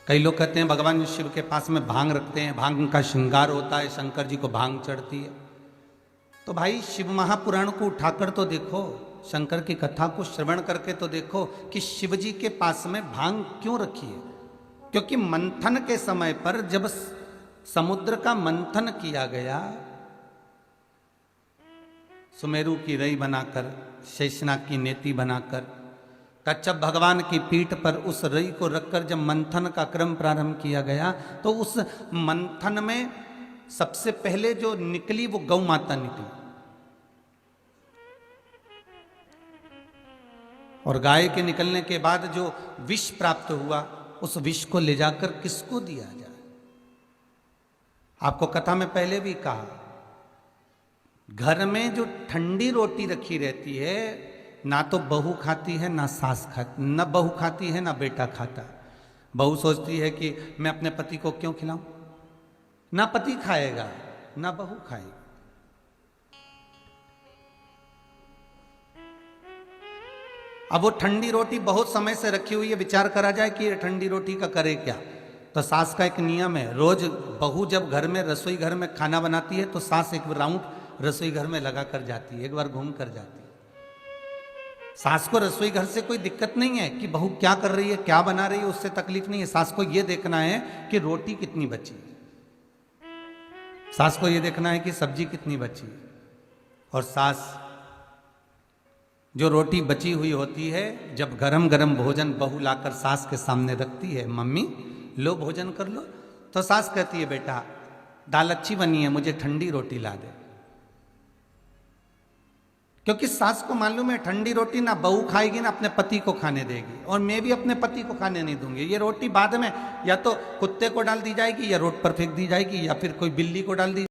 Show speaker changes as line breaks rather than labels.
कई लोग कहते हैं भगवान शिव के पास में भांग रखते हैं, भांग का श्रृंगार होता है, शंकर जी को भांग चढ़ती है। तो भाई शिव महापुराण को उठाकर तो देखो, शंकर की कथा को श्रवण करके तो देखो कि शिव जी के पास में भांग क्यों रखी है। क्योंकि मंथन के समय पर जब समुद्र का मंथन किया गया, सुमेरु की रई बनाकर, शेषनाग की नेति बनाकर, कच्छप भगवान की पीठ पर उस रई को रखकर जब मंथन का क्रम प्रारंभ किया गया, तो उस मंथन में सबसे पहले जो निकली वो गौ माता निकली। और गाय के निकलने के बाद जो विष प्राप्त हुआ, उस विष को ले जाकर किसको दिया जाए। आपको कथा में पहले भी कहा, घर में जो ठंडी रोटी रखी रहती है, ना तो बहू खाती है ना सास खाती, ना बहू खाती है ना बेटा खाता। बहू सोचती है कि मैं अपने पति को क्यों खिलाऊं, ना पति खाएगा ना बहू खाएगी। अब वो ठंडी रोटी बहुत समय से रखी हुई है, विचार करा जाए कि ये ठंडी रोटी का करे क्या। तो सास का एक नियम है, रोज बहू जब घर में रसोई घर में खाना बनाती है तो सास एक राउंड रसोई घर में लगा कर जाती है, एक बार घूम कर जाती है। सास को रसोई घर से कोई दिक्कत नहीं है कि बहू क्या कर रही है, क्या बना रही है, उससे तकलीफ नहीं है। सास को यह देखना है कि रोटी कितनी बची, सास को यह देखना है कि सब्जी कितनी बची। और सास जो रोटी बची हुई होती है, जब गरम गरम भोजन बहू लाकर सास के सामने रखती है, मम्मी लो भोजन कर लो, तो सास कहती है बेटा दाल अच्छी बनी है, मुझे ठंडी रोटी ला दे। क्योंकि सास को मालूम है ठंडी रोटी ना बहू खाएगी ना अपने पति को खाने देगी, और मैं भी अपने पति को खाने नहीं दूंगी। ये रोटी बाद में या तो कुत्ते को डाल दी जाएगी, या रोड पर फेंक दी जाएगी, या फिर कोई बिल्ली को डाल दी